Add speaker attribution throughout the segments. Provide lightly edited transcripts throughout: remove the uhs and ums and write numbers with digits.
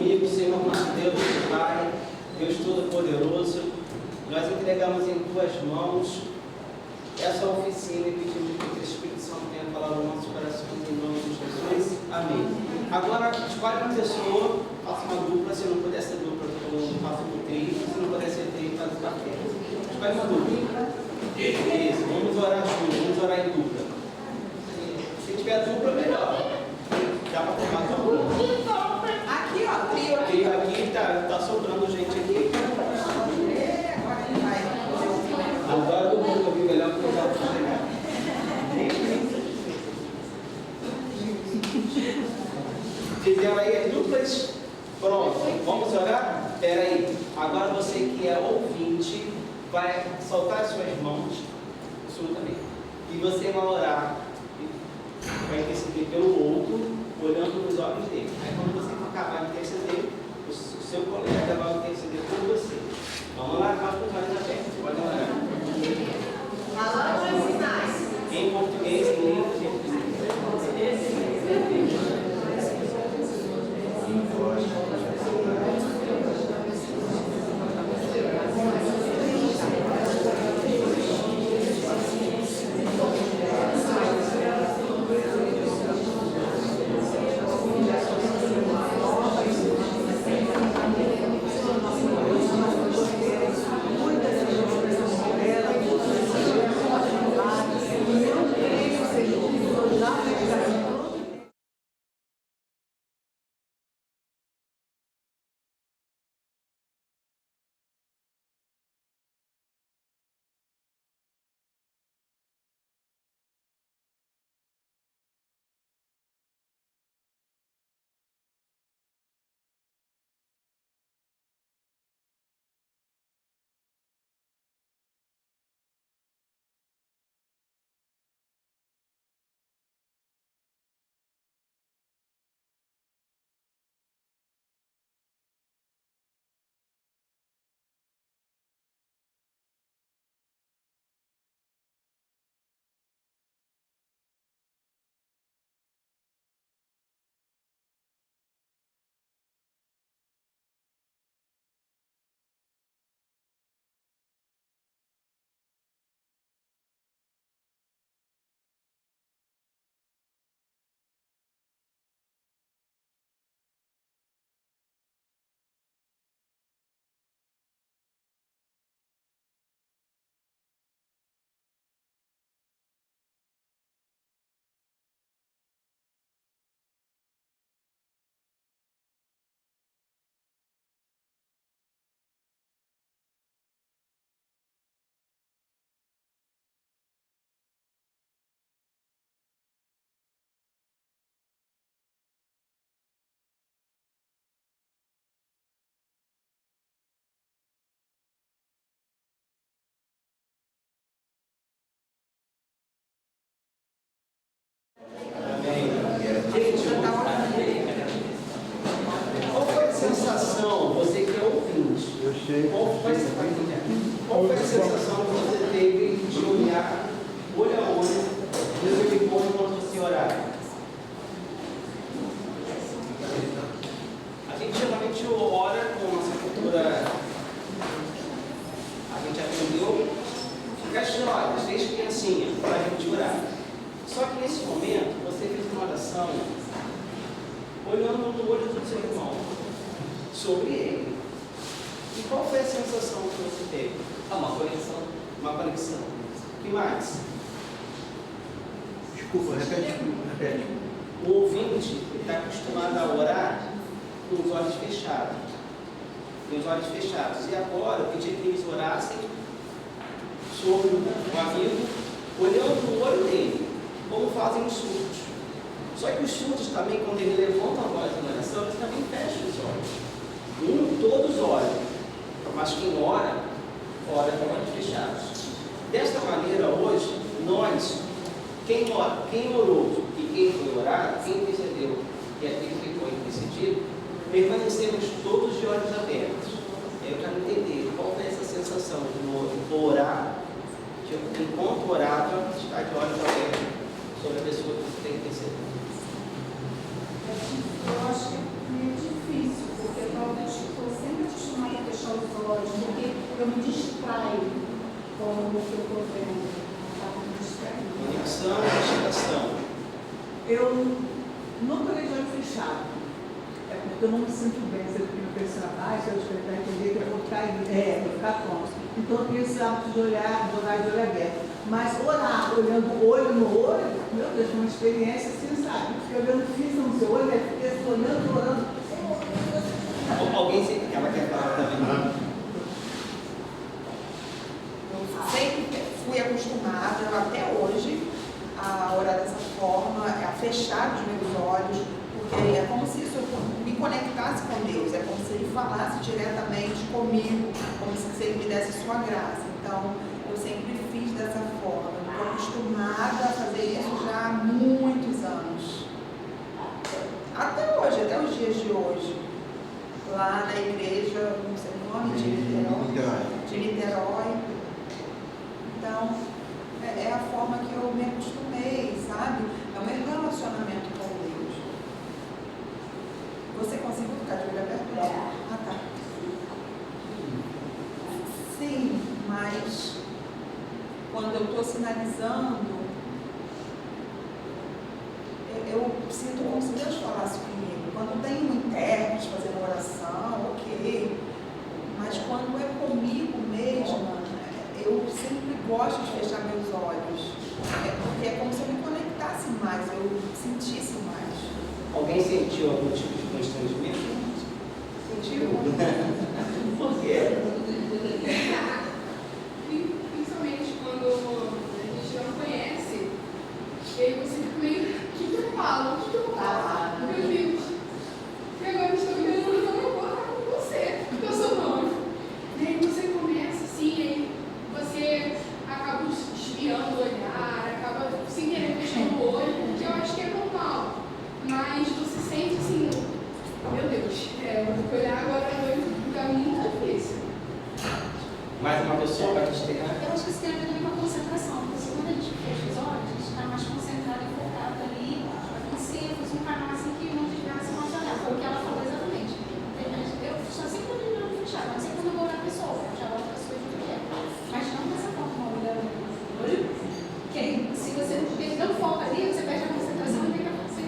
Speaker 1: comigo, Senhor nosso Deus e Pai, Deus Todo-Poderoso, nós entregamos em Tuas mãos essa oficina e pedimos que o Espírito Santo tenha falado nos nossos corações em nome de Jesus. Amém. Agora, escolhe uma pessoa, faça uma dupla, se não puder ser dupla, todo mundo faça um trio, se não puder ser trio, faz um quarteto. Escolhe uma dupla. Isso, vamos orar juntos, vamos orar em dupla. Se tiver dupla, melhor. Dá para tomar dupla?
Speaker 2: Aqui, ó, trio aqui.
Speaker 1: Trio aqui, tá sobrando gente aqui. Agora o mundo ouviu melhor que eu já chegar. Fizeram aí as duplas? Pronto, vamos orar? Espera aí. Agora você que é ouvinte, vai soltar as suas mãos, sua também, e você vai orar, vai interceder pelo outro, olhando nos olhos dele. Aí quando você acabar de interceder, o seu colega vai interceder por você. Vamos lá, com os olhos abertos. Pode orar.
Speaker 2: Falando os sinais.
Speaker 1: Em português, em inglês, você que é ouvinte, qual foi a sensação que você teve de olhar olho a olho Deus ficou enquanto você orava? A gente geralmente ora com nossa cultura, a gente aprendeu ficar de olhos desde criancinha para a gente orar. Só que nesse momento você fez uma oração olhando no olho do seu irmão sobre ele. E qual foi a sensação que você teve? Uma conexão. Uma conexão. O que mais?
Speaker 3: Desculpa, repete.
Speaker 1: O ouvinte está acostumado a orar com os olhos fechados. Com os olhos fechados. E agora eu pedi que eles orassem sobre o amigo, olhando no olho dele, como fazem os surdos. Só que os surdos também, quando eles levantam a voz na oração, eles também fecham os olhos. Todos oram, mas quem ora com olhos fechados. Desta maneira, hoje, nós, quem orou e quem foi orar, quem intercedeu e aquele que foi intercedido, permanecemos todos de olhos abertos. Eu quero entender qual foi essa sensação de orar, de enquanto orava, estar de olhos abertos sobre a pessoa que você tem intercedido.
Speaker 2: Eu acho que é meio difícil, porque
Speaker 4: forma que eu estou vendo.
Speaker 1: Conexão e meditação.
Speaker 5: Eu nunca vejo olho fechado. É porque eu não me sinto bem. Se eu pensar mais, eu tentar entender que eu vou ficar tonto. Então eu tenho esse hábito de olhar, de olho aberto. Mas orar, olhando olho no olho, meu Deus, uma experiência assim, sabe? Fiquei olhando fixo no seu olho, fiquei olhando, orando.
Speaker 1: Alguém sempre ela quer falar também?
Speaker 2: Eu sempre fui acostumada, até hoje, a orar dessa forma, a fechar os meus olhos, porque é como se isso me conectasse com Deus, é como se Ele falasse diretamente comigo, como se Ele me desse sua graça. Então, eu sempre fiz dessa forma, estou acostumada a fazer isso já há muitos anos. Até hoje, até os dias de hoje. Lá na igreja, não sei o nome, de Niterói. Então, é a forma que eu me acostumei, sabe? É um relacionamento com Deus. Você conseguiu ficar de olho aberto? Ah, tá. Sim, mas quando eu estou sinalizando, eu sinto como se Deus falasse comigo. Quando tem um intérprete fazendo oração, ok. Mas quando é comigo mesma, eu sempre gosto de fechar meus olhos. Porque é como se eu me conectasse mais, eu sentisse mais.
Speaker 1: Alguém sentiu algum tipo de constrangimento? Sentiu? Por quê?
Speaker 6: Principalmente quando a gente não conhece, e aí você fica meio, o que eu falo? O que eu falo? Meu Deus. E agora eu estou vendo, então eu vou estar com você, porque eu sou noivo. E aí você começa assim, aí você acaba desviando o olhar, acaba sem querer fechando o olho, porque eu acho que é normal. Mas você sente assim, meu Deus, eu vou olhar agora fica muito difícil.
Speaker 1: Mais uma pessoa para te externar?
Speaker 4: Eu acho que isso tem a ver também com a concentração, porque quando a gente fecha os olhos, a gente está mais concentrado e focado ali, em si, um canal assim que não desgraça mais olhar. Foi o que ela falou exatamente. Eu só sempre quando eu não fechar, mas sempre quando eu vou olhar a pessoa, já olho a pessoa de quer. Mas não dessa forma, olhando. Se você não foca ali, você perde a concentração e fica assim.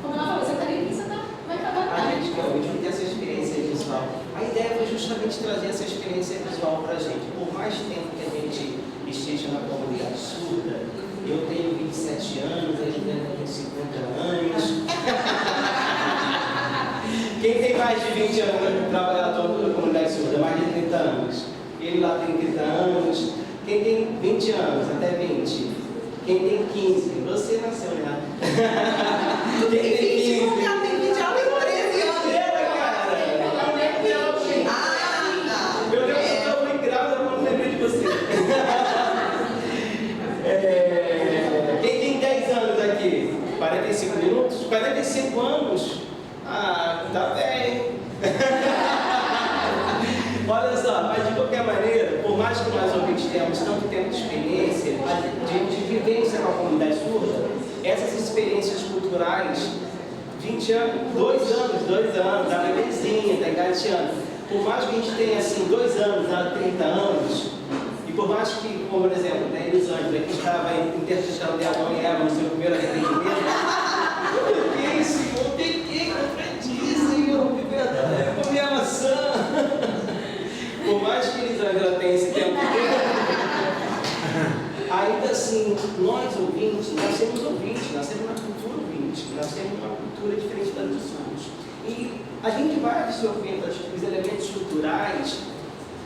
Speaker 4: Como ela falou, você está ali, você vai acabar.
Speaker 1: A gente realmente tem essa experiência visual. A ideia foi justamente trazer essa experiência visual para a gente. Por mais tempo que a gente esteja na comunidade surda, eu tenho 27 anos, a Juliana tem 50 anos. Quem tem mais de 20 anos trabalhando na comunidade surda? Mais de 30 anos. Ele lá tem 30 anos. Quem tem 20 anos, até 20. Quem tem 15? Você nasceu, né? Quem tem 15?
Speaker 2: Ela tem 20 anos e 13 anos.
Speaker 1: Meu Deus, eu estou muito grávida quando lembrei de você. Quem tem 10 anos aqui? 45 minutos? 45 anos? Ah, tá bem. Olha só, mas de qualquer maneira, por mais que nós ouvintes tenhamos tanto tempo de experiência, de vivência com a comunidade surda, essas experiências culturais, 20 anos, 2 anos, a bebezinha, está engateando. Por mais que a gente tenha assim 2 anos a 30 anos, e por mais que, como por exemplo, né, Elisângela, que estava interpretando Adão e Eva no seu primeiro arrependimento, eu peguei, Senhor, compreendi, Senhor, de verdade, eu comi a maçã. Por mais que Elisângela tenha esse tempo, ainda assim, nós ouvintes, nós temos uma cultura ouvinte, nós temos uma cultura diferente da dos surdos. E a gente vai absorvendo os elementos culturais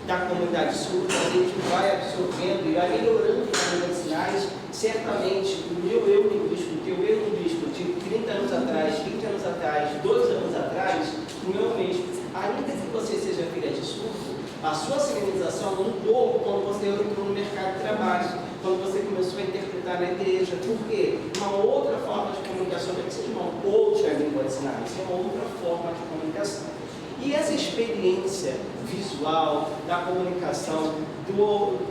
Speaker 1: da comunidade surda, a gente vai absorvendo e vai melhorando as línguas de sinais. Certamente, o meu eu linguístico, o teu eu linguístico de 30 anos atrás, 20 anos atrás, 2 anos atrás, não é o mesmo. Ainda que você seja filha de surdo, a sua sinalização mudou quando você entrou no mercado de trabalho, quando você começou a interpretar na igreja. Por quê? Uma outra forma de comunicação, não é que seja uma outra língua de sinais, é uma outra forma de comunicação. E essa experiência visual da comunicação,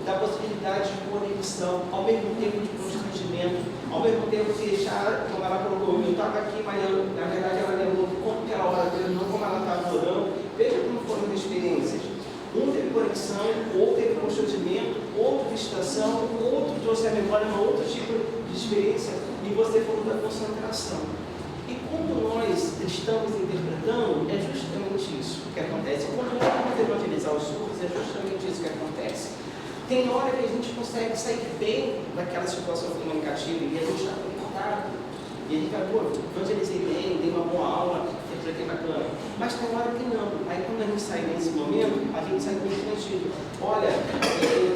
Speaker 1: da possibilidade de conexão, ao mesmo tempo de constrangimento, ao mesmo tempo que já, como ela colocou, eu estava aqui, mas na verdade ela lembrou como que era a hora dele, não como ela estava orando. Veja como foram as experiências. Um teve conexão, outro teve constrangimento, outro distância. ilustração, o outro trouxe à memória um outro tipo de experiência, e você falou da concentração. E quando nós estamos interpretando, é justamente isso que acontece. Quando nós vamos evangelizar os surdos, é justamente isso que acontece. Tem hora que a gente consegue sair bem daquela situação comunicativa e a gente está conectado. E a gente fala, pô, evangelizei bem, dei uma boa aula, interpretei bacana. Mas tem hora que não. Aí quando a gente sai nesse momento, a gente sai constrangido. Olha,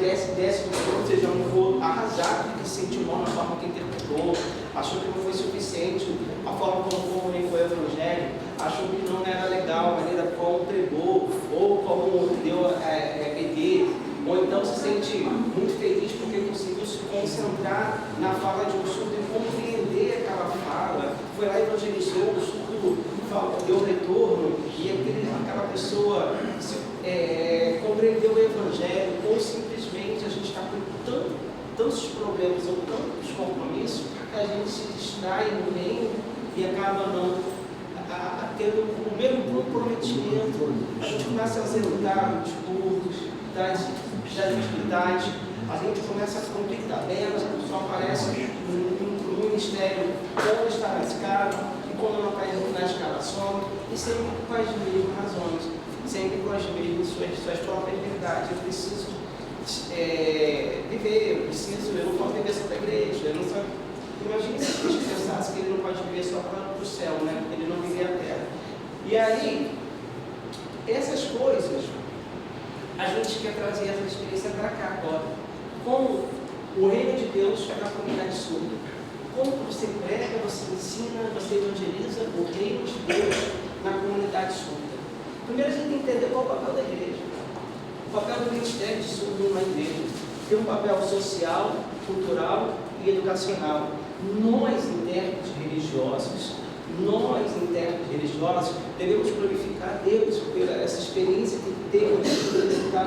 Speaker 1: desce, ou seja, eu não vou arrasar porque se sentiu mal na forma que interpretou, achou que não foi suficiente a forma como comunicou o Evangelho, achou que não era legal a maneira como pregou, ou como deu ED, ou então se sente muito feliz porque conseguiu se concentrar na fala de um surdo e compreender aquela fala, foi lá e evangelizou, o surdo deu retorno e aquela pessoa compreendeu o Evangelho, ou simplesmente a gente está com tantos problemas ou tantos compromissos que a gente se distrai no meio e acaba não tendo o mesmo comprometimento. A gente começa a ausentar os cursos, das atividades, a gente começa a cumprir tabelas, só aparece no ministério quando está na escala e quando não está na escalação, e sempre com as mesmas razões, sempre com as mesmas suas próprias verdades. Eu preciso viver, eu não posso viver só para a igreja, eu não só. Imagine se a gente pensasse que ele não pode viver só para o céu, né? Ele não vive a terra. E aí, essas coisas, a gente quer trazer essa experiência para cá agora. Como o reino de Deus na comunidade surda. Como você prega, você ensina, você evangeliza o reino de Deus na comunidade surda. Primeiro a gente tem que entender qual é o papel da igreja. O papel do ministério de surdo numa igreja. Tem um papel social, cultural e educacional. Nós, intérpretes religiosos, devemos glorificar Deus pela essa experiência que temos de estar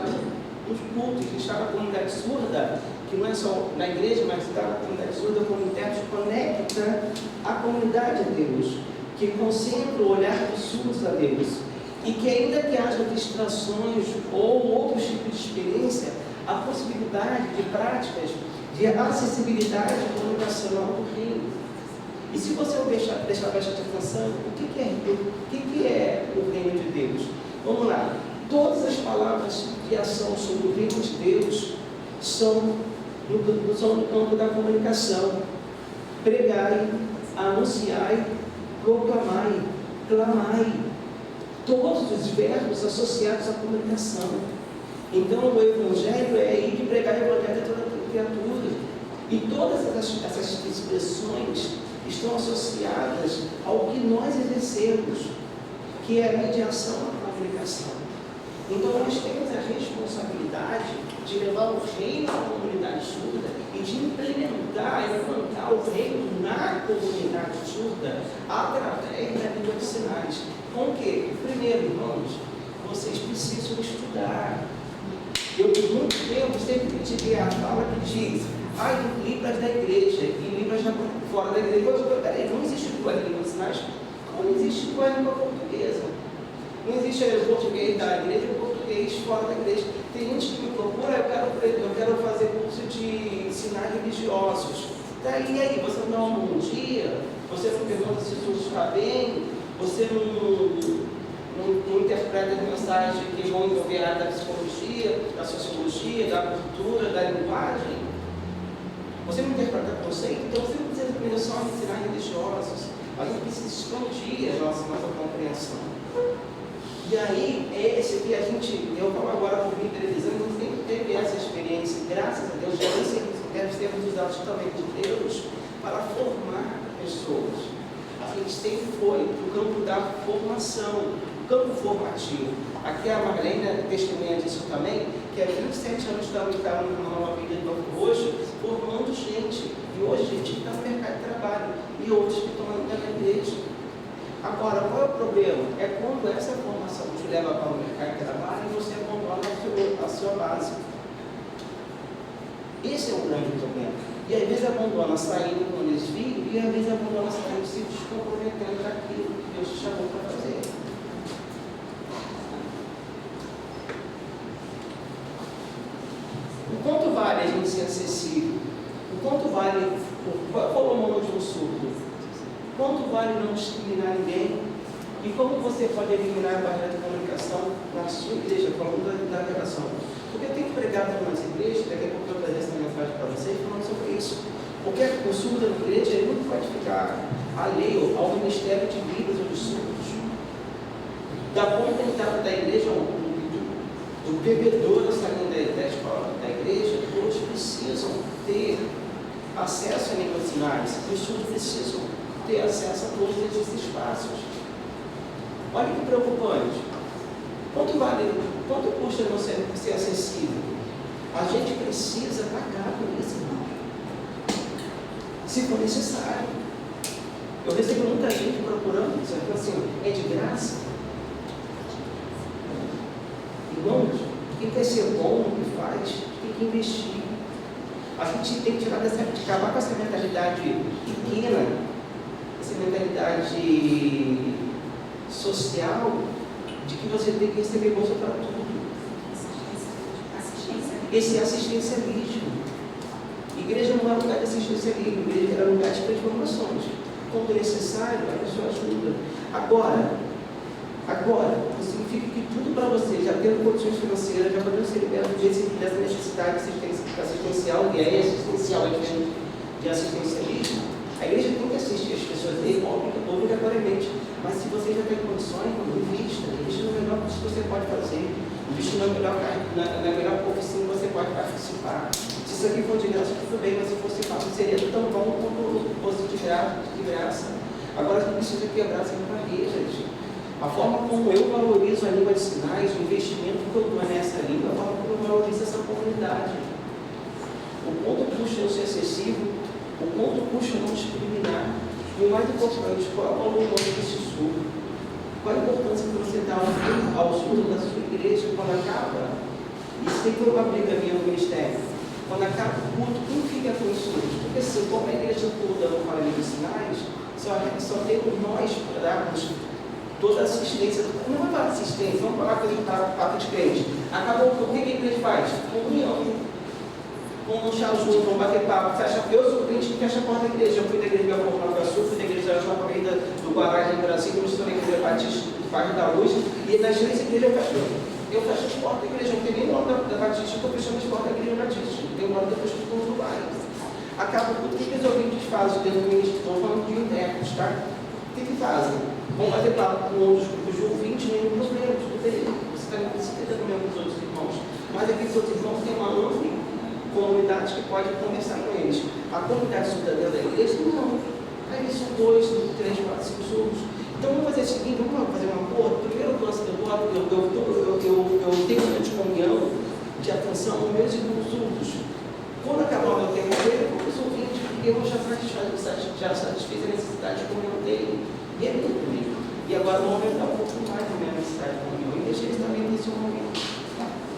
Speaker 1: nos cultos, de estar na comunidade surda, que não é só na igreja, mas estar na comunidade surda como intérprete conecta a comunidade a Deus, que concentra o olhar dos surdos a Deus, e que ainda que haja distrações ou outros tipos de experiência, a possibilidade de práticas de acessibilidade comunicacional do reino. E se você não deixar bastante atenção, o que é o reino de Deus? Vamos lá. Todas as palavras de ação sobre o reino de Deus são no campo da comunicação. Pregai, anunciai, proclamai, clamai. Todos os verbos associados à comunicação. Então, o Evangelho é ir de pregar o Evangelho a toda criatura. E todas essas expressões estão associadas ao que nós exercemos, que é a mediação à comunicação. Então, nós temos a responsabilidade de levar o reino à comunidade surda e de implementar e implantar o reino na comunidade surda através da língua de sinais. Com o quê? Primeiro, irmãos, vocês precisam estudar. Eu, por muito tempo, sempre critiquei a fala que diz Libras da igreja e Libras fora da igreja. Peraí, não existe duas línguas de sinais, como existe duas línguas portuguesa. Não existe o português da igreja e o português fora da igreja. Tem gente que me procura, eu quero fazer curso de sinais religiosos. E aí, você não dá um bom dia, você não pergunta se tudo está bem, você não interpreta a mensagem que vão envolver a área da psicologia, da sociologia, da cultura, da linguagem. Você não interpreta conceito, então você não precisa aprender só a ensinar religiosos. A gente precisa expandir a nossa compreensão. E aí, eu falo agora por mim, televisão, a gente sempre teve essa experiência, graças a Deus, já deve ser usados também de Deus para formar pessoas. A gente sempre foi para o campo da formação, campo formativo. Aqui a Marlene testemunha disso também, que há 27 anos está numa nova vida de Novo Roxo, formando gente. E hoje a gente está no mercado de trabalho e outros que estão ainda na igreja. Agora, qual é o problema? É quando essa formação te leva para o mercado de trabalho e você abandona a sua base. Esse é um grande problema. E às vezes abandona saindo com o desvio e às vezes abandona saindo se descomprometendo daquilo que Deus te chamou para fazer. O quanto vale a gente ser vale não discriminar ninguém? E como você pode eliminar a barreira de comunicação na sua igreja, falando da relação? Porque eu tenho que pregar para umas igrejas, daqui a pouco eu vou trazer essa mensagem para vocês, falando sobre isso. Porque o surdo na igreja, ele não pode ficar alheio ao ministério de vidas ou de surdos. Da ponta entrada da igreja, o bebedouro saindo da escola da igreja, todos precisam ter acesso a línguas de sinais. Os surdos precisam ter acesso a todos esses espaços. Olha que preocupante. Quanto custa não ser acessível? A gente precisa pagar por isso, irmão. Se for necessário. Eu recebo muita gente procurando isso. Eu falo assim, é de graça? Irmãos, quem quer ser bom no que faz, tem que investir. A gente tem que acabar com essa mentalidade pequena, essa mentalidade social, de que você tem que receber bolsa para tudo. Esse assistencialismo. Igreja não é lugar de assistencialismo, igreja é lugar de transformações. Quando necessário, a pessoa ajuda. Agora, significa que tudo para você, já tendo condições financeiras, já podendo ser liberto dessa necessidade assistencial, e aí assistencial é diferente de assistencialismo. A igreja tem que assistir as pessoas obrigatoriamente, mas se você já tem condições, invista é o melhor que você pode fazer, invista na melhor profissão que você pode participar. Se isso aqui for de graça, tudo bem, mas se fosse fácil, seria tão bom quanto fosse de graça. Agora a gente precisa quebrar essas barreiras. A forma como eu valorizo a língua de sinais, o investimento que eu dou nessa língua, a forma como eu valorizo essa comunidade. O quanto custa não ser acessível, o quanto custa não discriminar. E o mais importante, qual é o valor desse surdo? Qual a importância que você dá ao surdo da sua igreja quando acaba? Isso tem que uma briga minha no ministério. Quando acaba o culto, quem fica com os surdos? Porque se como a igreja toda não fala de sinais, só temos nós para darmos toda a assistência. Não é para assistência, vamos falar que a gente está papo de crente. Acabou, o que a igreja faz? Comunhão. Vamos puxar os juntos, vamos bater papo. Eu sou crente que fecha a porta da igreja. Eu fui da igreja de Belfort Nova Sul, fui da igreja da João Correia do Guará em Brasil, eu estou na igreja Batista do Parque da Luz, e nas três igrejas eu fecho as portas da igreja. Não tem nem nome da Batista, eu estou fechando as portas da igreja Batista. Não tem nome depois que eu estou no bairro. Acaba tudo que os ouvintes fazem dentro do ministério. Estou falando de internos, tá? O que fazem? Vão bater papo com outros grupos de ouvintes, nenhum problema, tudo bem. Você está necessitando mesmo dos outros irmãos. Mas aqueles outros irmãos têm uma ampla comunidade que pode conversar com eles. A comunidade cidadã da igreja, não. Aí são 2, 3, 4, 5 surdos. Então vamos fazer o seguinte, vamos fazer um acordo. Primeiro lance do voto, eu tenho uma comunhão de atenção aos meus irmãos surdos. Quando acabar o meu tempo dele, eu vou os ouvintes, porque eu já satisfiz a necessidade de comunhão dele. E é muito comigo. E agora eu vou aumentar um pouco mais a minha necessidade de comunhão. E deixa eles também nesse momento.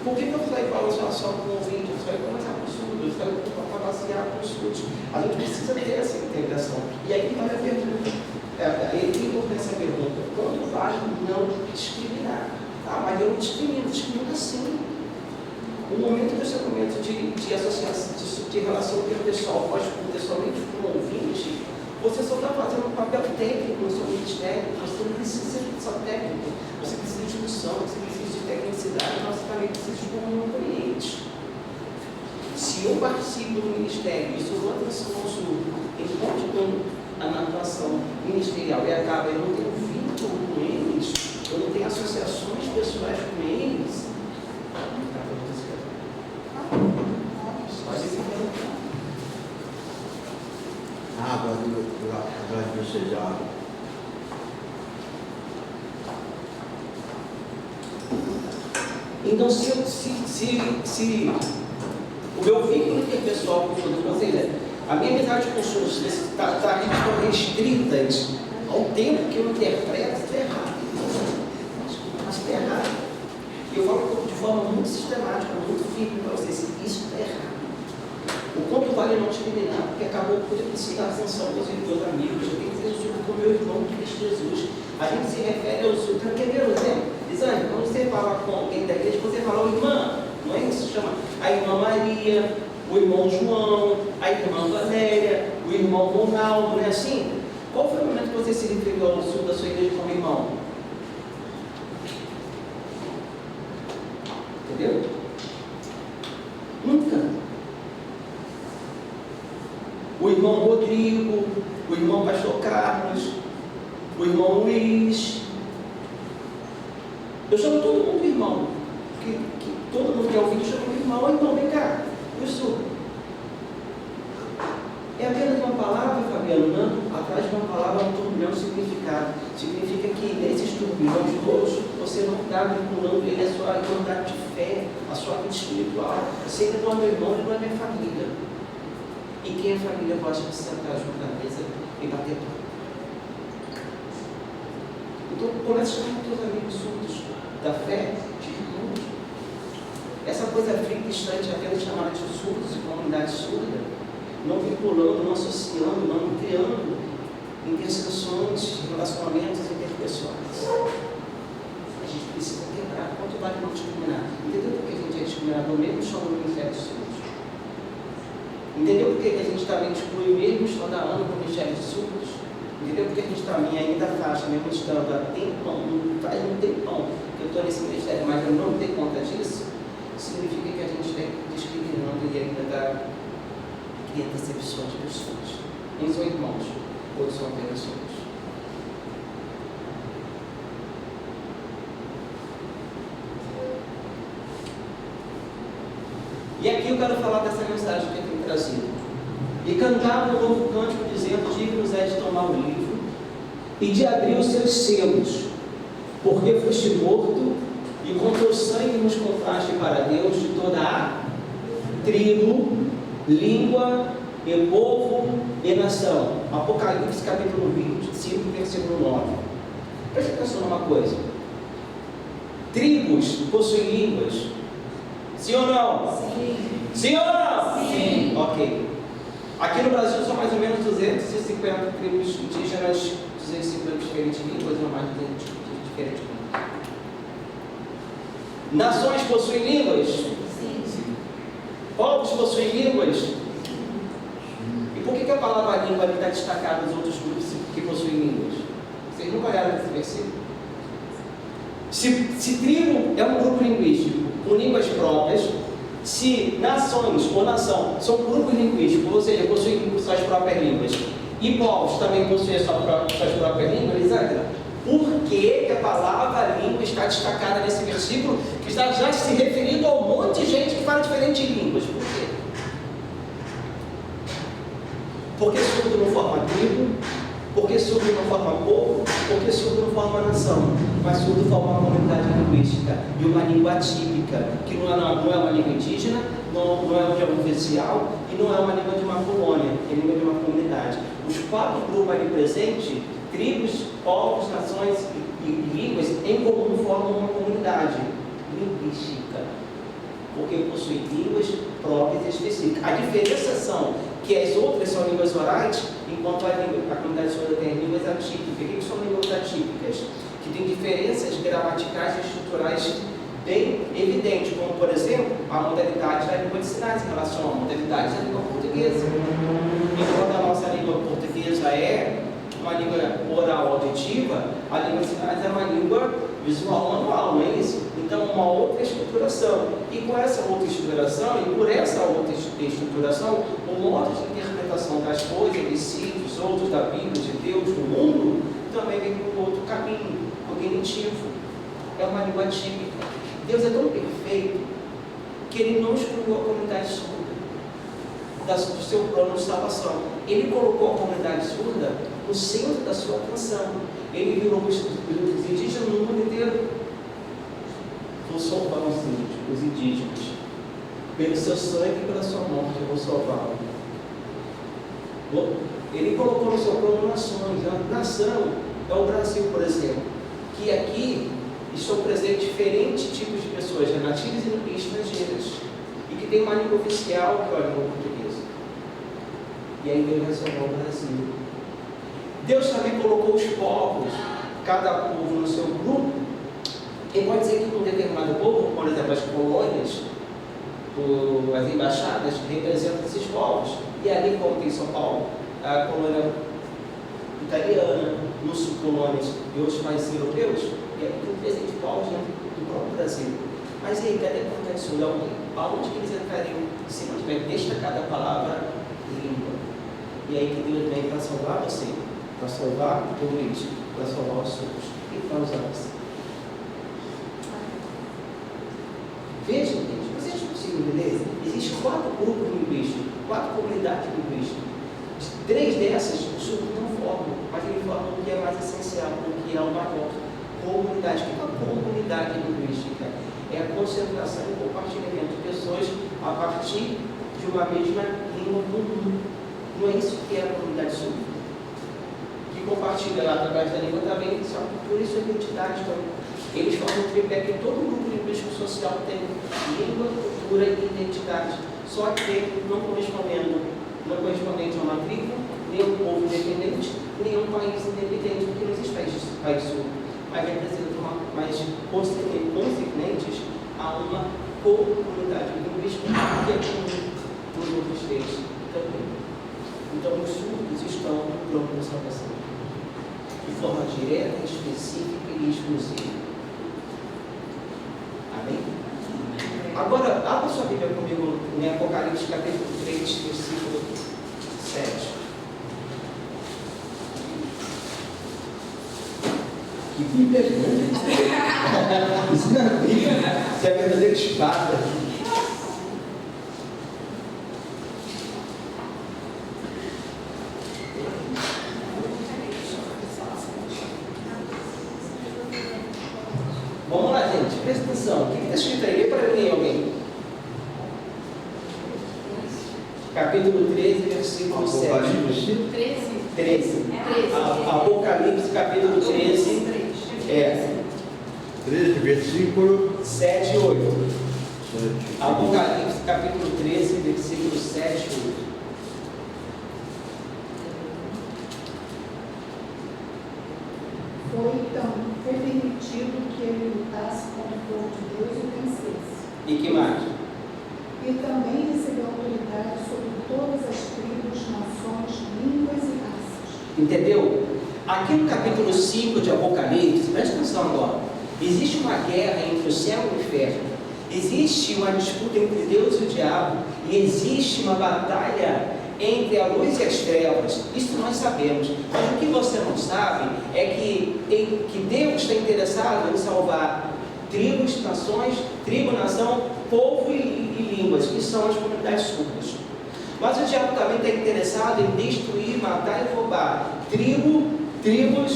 Speaker 1: Por que eu falei para só com o ouvinte? Eu falei para começar com os surdos, eu falei para basear com os surdos. A gente precisa ter essa integração. E aí vai a pergunta. Ele tem essa pergunta. Quando vale não discriminar? Ah, mas eu não discrimino sim. O momento desse momento de associação, de relação interpessoal, pessoalmente com o ouvinte, você só está fazendo um papel técnico no seu ministério. Você não precisa ser só técnico. Você precisa de discussão, você precisa de tecnicidade, mas você também precisa de comunhão com eles. Se eu participo do ministério e sou uma atenção ao surdo, enquanto com a atuação ministerial e acaba, eu não tenho vínculo com eles, eu não tenho associações pessoais com eles,
Speaker 3: agora de você já.
Speaker 1: Então, se o meu vínculo interpessoal com o surdo, ou seja, a minha amizade com o surdo está restritas ao tempo que eu interpreto, está errado. Mas está errado. E eu falo de forma muito sistemática, muito firme para vocês, isso está errado. O quanto vale não discriminar, porque acabou por eu precisar da atenção dos meus amigos, eu tenho que ter o surdo com o meu irmão de Cristo Jesus. A gente se refere ao surdo, quer ver o exemplo? Isane, quando você fala com alguém da igreja, você fala, irmã, não é isso que chama? A irmã Maria, o irmão João, a irmã Valéria, o irmão Ronaldo, não é assim? Qual foi o momento que você se referiu ao sul da sua igreja como irmão? Entendeu? Nunca. O irmão Rodrigo, o irmão Pastor Carlos, o irmão Luiz. Eu chamo todo mundo de irmão. Que todo mundo que é ouvido chama de irmão. Irmão, vem cá. Eu sou. É apenas uma palavra, Fabiano, não? Atrás de uma palavra há um turbilhão de significado. Significa que nesses turbilhões todos, você não está vinculando ele à sua irmandade de fé, à sua vida espiritual. Você ainda não é meu irmão, ele não é minha família. E quem é família gosta de sentar junto na mesa e bater papo. Então, começa a chamar os teus amigos surdos da fé de irmãos. Essa coisa fria e distante, apenas chamada de surdos e comunidade surda, não vinculando, não associando, não criando interseções, relacionamentos interpessoais. A gente precisa quebrar. Quanto vale não discriminar? Entendeu por que a gente é discriminador mesmo chamando o Ministério de Surdos? Entendeu por que a gente também exclui mesmo estando há anos no Ministério de Surdos? Entendeu por que a gente também ainda faixa, mesmo estando há tempão, faz um tempão que eu estou nesse ministério, mas eu não dei conta disso? Significa que a gente está discriminando e ainda está criando decepções de pessoas. Uns são irmãos, outros são pessoas. E aqui eu quero falar dessa mensagem que eu tenho trazido. E cantaram um novo cântico dizendo: dignos é de tomar o livro e de abrir os seus selos, porque foste morto e com teu sangue nos compraste para Deus de toda a tribo, língua e povo e nação. Apocalipse capítulo 25, versículo 9. Presta atenção numa coisa. Tribos possuem línguas. Sim ou não?
Speaker 2: Sim.
Speaker 1: Sim ou não?
Speaker 2: Sim.
Speaker 1: Ok. Aqui no Brasil são mais ou menos 250 tribos indígenas, 250 diferentes línguas, ou mais de diferentes línguas. Nações possuem línguas?
Speaker 2: Sim.
Speaker 1: Povos possuem línguas? E por que a palavra língua está destacada nos outros grupos que possuem línguas? Vocês nunca olharam esse versículo? Se tribo é um grupo linguístico com línguas próprias, se nações ou nação são grupos linguísticos, ou seja, possuem suas próprias línguas, e povos também possuem suas próprias línguas, etc. Por que a palavra língua está destacada nesse versículo, que está já se referindo a um monte de gente que fala diferentes línguas? Por quê? Porque surdo não forma tribo, porque surdo não forma povo, porque surdo não forma nação, mas surdo forma uma comunidade linguística e uma língua atípica, que não é uma língua indígena, não é uma língua oficial e não é uma língua de uma colônia, é língua de uma comunidade. Os 4 grupos ali presentes, tribos, povos, nações e línguas, em comum formam uma comunidade linguística, porque possuem línguas próprias e específicas. A diferença são que as outras são línguas orais, enquanto a comunidade surda tem línguas atípicas. O que são línguas atípicas? Que têm diferenças gramaticais e estruturais bem evidentes, como, por exemplo, a modalidade da língua de sinais em relação à modalidade da língua portuguesa. Enquanto a nossa língua portuguesa é uma língua oral auditiva, a língua de sinais é uma língua visual manual, não é isso? Então, uma outra estruturação. E com essa outra estruturação, e por essa outra estruturação, o modo de interpretação das coisas, de si, dos outros, da Bíblia, de Deus, do mundo, também vem por outro caminho cognitivo. É uma língua típica. Deus é tão perfeito que Ele não excluiu a comunidade surda do seu plano de salvação. Ele colocou a comunidade surda no centro da sua atenção. Ele virou os indígenas no mundo inteiro. Vou salvar os indígenas. Pelo seu sangue e pela sua morte, eu vou salvá-los. Ele colocou no seu plano nações. A nação é o Brasil, por exemplo, que aqui estão presentes diferentes tipos de pessoas, nativas e estrangeiras, e que tem uma língua oficial, que é a língua portuguesa. E aí Deus vai salvar o Brasil. Deus também colocou os povos, cada povo no seu grupo. E pode dizer que um determinado povo, por exemplo, as colônias, as embaixadas, representam esses povos. E ali, como tem São Paulo, a colônia italiana, muçulmanos e outros países europeus, e aí tem um presente Paulo dentro do próprio Brasil. Mas aí, cadê a conexão de alguém? Aonde que eles entrariam se não tiver destacada a palavra língua? E aí que Deus vem para salvar você, para salvar o Luiz, para salvar os outros e para usar você. Veja, gente, vocês conseguem entender? Existem 4 grupos linguísticos, 4 comunidades linguísticas. 3 dessas o sul não formam, mas ele forma o que é mais essencial, o que é o maior. Comunidade. O que é a comunidade linguística? É a concentração e compartilhamento de pessoas a partir de uma mesma língua comum. Não é isso que é a comunidade sul? Que compartilha lá através da língua também sua cultura e sua identidade também. Eles formam um tripé que todo grupo linguístico social tem: língua, cultura e identidade. Só que não correspondente a uma tribo, nem a um povo independente, nem a um país independente, porque não existe país sul, mas representam mais consequentes a uma comunidade linguística que é comum nos outros 3 também. Então, os surdos estão no plano da salvação, de forma direta, específica e exclusiva. Amém? Agora, abra sua Bíblia comigo em Apocalipse capítulo 3, versículo 7. Que Bíblia grande! Isso não é Bíblia, isso é a verdadeira espada. Vamos lá, gente, presta atenção. O que está escrito aí? Lê para mim, alguém. Capítulo 13, versículo 7.
Speaker 3: Apocalipse
Speaker 1: 13. Apocalipse, capítulo 13.
Speaker 3: 13, versículo
Speaker 1: 7 e 8.
Speaker 3: 7.
Speaker 1: Apocalipse, capítulo 13, versículo 7 e 8.
Speaker 7: Foi permitido que ele lutasse contra o povo de Deus e vencesse.
Speaker 1: E que mais?
Speaker 7: E também recebeu autoridade sobre todas as tribos, nações, línguas e raças.
Speaker 1: Entendeu? Aqui no capítulo 5 de Apocalipse, presta atenção agora. Existe uma guerra entre o céu e o inferno. Existe uma disputa entre Deus e o diabo. E existe uma batalha entre a luz e as trevas. Isso nós sabemos. Mas o que você não sabe é que Deus está interessado em salvar tribos, nações, tribo, nação, povo e línguas, que são as comunidades surdas. Mas o diabo também está interessado em destruir, matar e roubar tribos,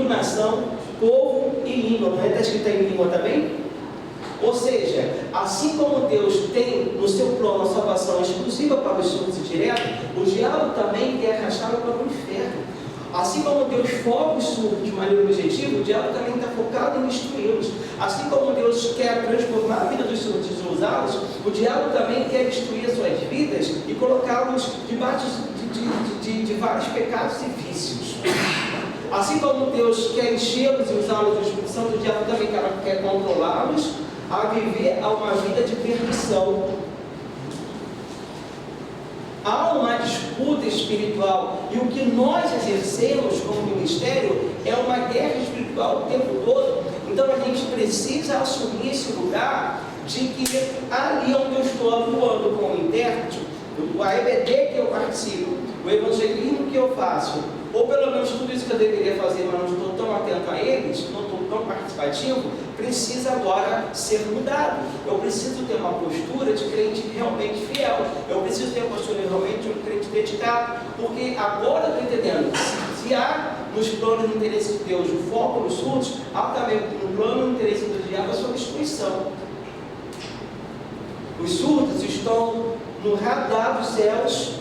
Speaker 1: nação, povo e língua. Não é? Está escrito em língua também? Ou seja, assim como Deus tem no seu plano a salvação exclusiva para os surdos e diretos, o diabo também quer arrastá-lo para o inferno. Assim como Deus foca os surdos de maneira objetiva, o diabo também está focado em destruí-los. Assim como Deus quer transformar a vida dos surdos e usá-los, o diabo também quer destruir as suas vidas e colocá-los debaixo de vários pecados e vícios. Assim como Deus quer enchê-los e usá-los do Espírito Santo, o diabo também quer controlá-los a viver uma vida de perdição. Há uma disputa espiritual e o que nós exercemos como ministério é uma guerra espiritual o tempo todo. Então a gente precisa assumir esse lugar de que ali onde eu estou atuando como intérprete, a EBD que eu participo, o evangelismo que eu faço, ou pelo menos tudo isso que eu deveria fazer, mas não estou tão atento a eles, não estou tão participativo, precisa agora ser mudado. Eu preciso ter uma postura de crente realmente fiel. Eu preciso ter uma postura realmente de um crente dedicado, porque agora eu estou entendendo, se há nos planos do interesse de Deus o foco nos surdos, há também no plano do interesse do diabo a sua destruição. Os surdos estão no radar dos céus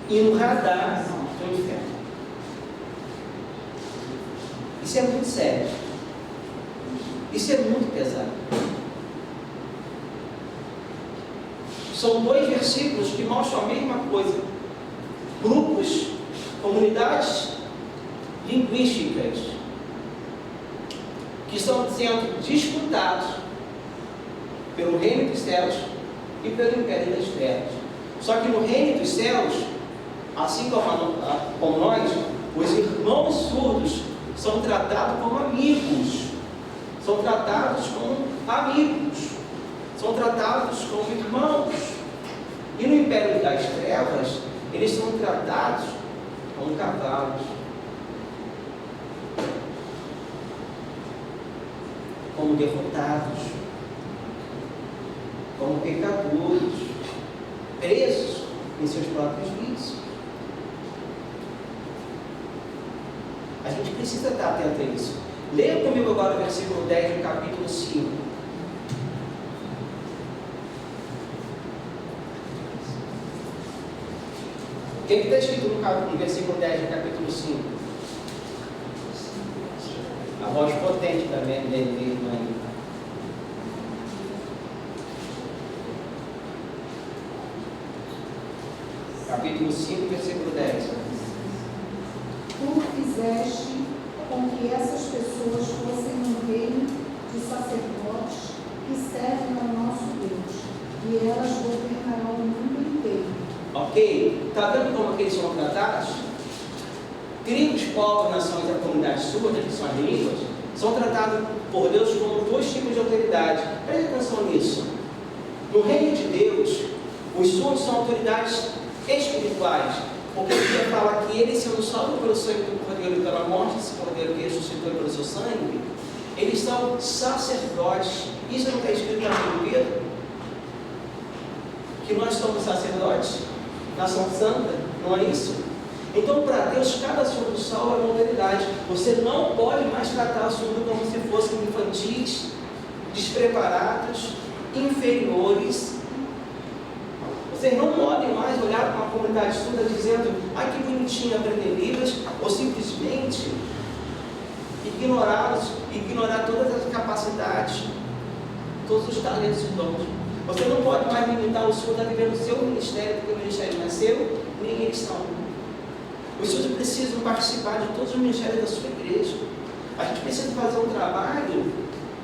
Speaker 1: e no radar do inferno. Isso é muito sério. Isso é muito pesado. São 2 versículos que mostram a mesma coisa. Grupos, comunidades linguísticas que estão sendo disputados pelo reino dos céus e pelo império das trevas. Só que no reino dos céus, assim como nós, Os irmãos surdos são tratados como amigos. São tratados como amigos. São tratados como irmãos. E no império das trevas, eles são tratados como cavalos. Como derrotados. Como pecadores. Presos em seus próprios vícios. A gente precisa estar atento a isso. Leia comigo agora o versículo 10 do capítulo 5. O que está escrito no versículo 10 do capítulo 5? A voz potente também dele mesmo aí. Capítulo 5, versículo 10.
Speaker 7: Tu fizeste com que essas pessoas fossem um reino de sacerdotes que servem ao nosso Deus, e elas governarão o mundo inteiro.
Speaker 1: Ok? Está vendo como que eles são tratados? Tribos, povos, nações e a comunidade surda, que são as línguas, são tratados por Deus como dois tipos de autoridade. Preste atenção nisso. No reino de Deus, os surdos são autoridades espirituais, porque a Bíblia fala que eles, sendo salvos pelo sangue do Cordeiro e pela morte desse Cordeiro que ressuscitou pelo seu sangue, eles são sacerdotes. Isso não está escrito na Bíblia, que nós somos sacerdotes, nação santa, não é isso? Então, para Deus, cada surdo salvo é uma autoridade. Você não pode mais tratar o surdo como se fossem infantis, despreparados, inferiores. Vocês não podem mais olhar para uma comunidade surda dizendo: ai, que bonitinho aprender Libras, ou simplesmente ignorar todas as capacidades, todos os talentos e dons. Você não pode mais limitar o surdo a viver no seu ministério, porque o ministério não é seu, nem eles são. Os surdos precisam participar de todos os ministérios da sua igreja. A gente precisa fazer um trabalho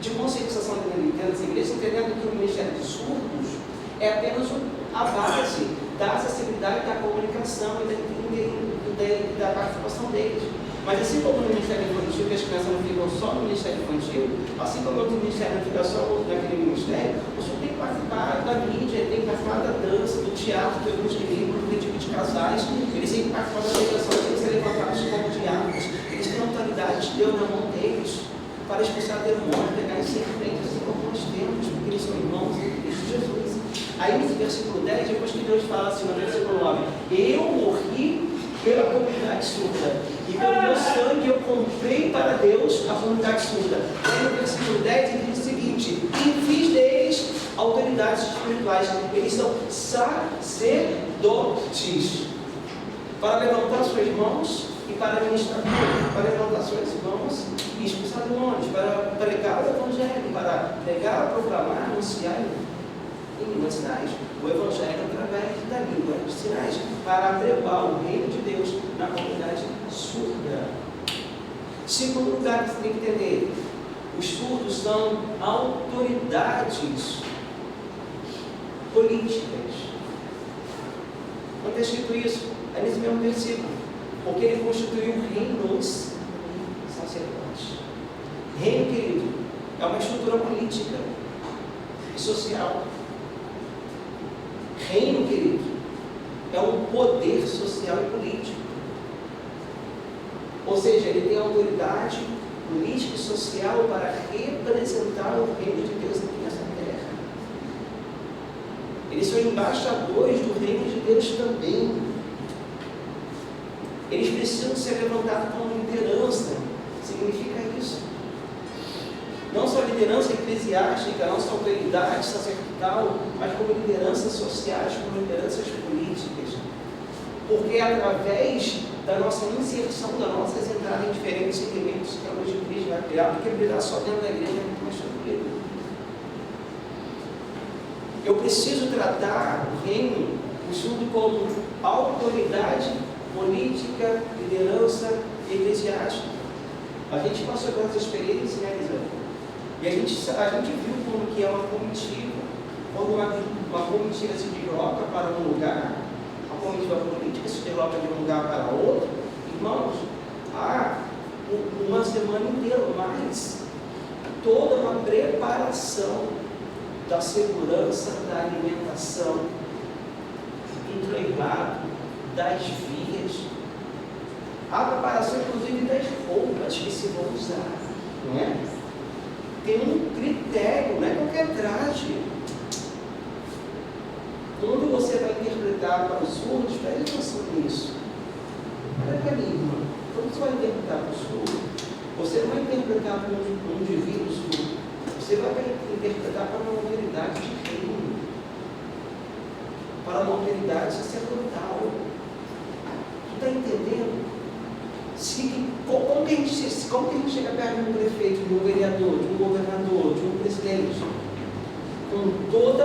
Speaker 1: de conscientização dentro das igrejas, entendendo que o ministério de surdos é apenas a base da acessibilidade, da comunicação e da participação deles. Mas assim como no Ministério Infantil, que as crianças não ficam só no Ministério Infantil, assim como no Ministério não fica só naquele ministério, o senhor tem que participar da mídia, tem que participar da dança, do teatro, do evangelismo, do tipo de casais, eles têm que participar da celebração, têm que ser levantados como diáconos, eles têm autoridade de Deus na mão deles para expulsar demônios, pegar em serpentes, assim como nós temos, porque eles são irmãos em Cristo Jesus. Aí no versículo 10, depois que Deus fala assim no versículo 9, eu morri pela comunidade surda, e pelo meu sangue eu comprei para Deus a comunidade surda. Aí no versículo 10 ele diz o seguinte: e fiz deles autoridades espirituais. Eles são sacerdotes para levantar suas mãos e para ministrar, para levantar suas mãos e expulsar demônios, para pregar o evangelho, para pregar, proclamar, anunciar em línguas sinais, o evangelho através da língua de sinais, para atrevar o reino de Deus na comunidade surda. Segundo lugar que você tem que entender, os surdos são autoridades políticas. Não está escrito isso? É nesse mesmo versículo. Porque ele constituiu reinos sacerdotes. Reino, querido, é uma estrutura política e social. Reino, querido, é um poder social e político. Ou seja, ele tem autoridade política e social para representar o reino de Deus aqui nessa terra. Eles são embaixadores do reino de Deus também. Eles precisam ser levantados como liderança. Significa isso. Não só liderança eclesiástica, não só autoridade sacerdotal, mas como lideranças sociais, como lideranças políticas. Porque é através da nossa inserção, das nossas entradas em diferentes segmentos que a luz de Cristo vai criar, porque brilhar só dentro da igreja é muito mais tranquilo. Eu preciso tratar o reino, o surdo, como autoridade política, liderança eclesiástica. A gente passou por essas experiências, né, Elisângela? E a gente viu como que é uma comitiva, quando uma comitiva se desloca para um lugar, uma comitiva política se desloca de um lugar para outro. Irmãos, há uma semana inteira, mas toda uma preparação da segurança da alimentação, do traslado, das vias, a preparação inclusive das roupas que se vão usar, não é? Tem um critério, não é qualquer traje. Quando você vai interpretar para os surdos, preste atenção nisso. Olha para mim, irmã. Quando você vai interpretar para o surdo, você não vai interpretar para um indivíduo surdo. Você vai interpretar para uma autoridade de reino, para uma autoridade sacerdotal. Tu está entendendo? Como que a gente chega perto de um prefeito, de um vereador, de um governador, de um presidente? Com toda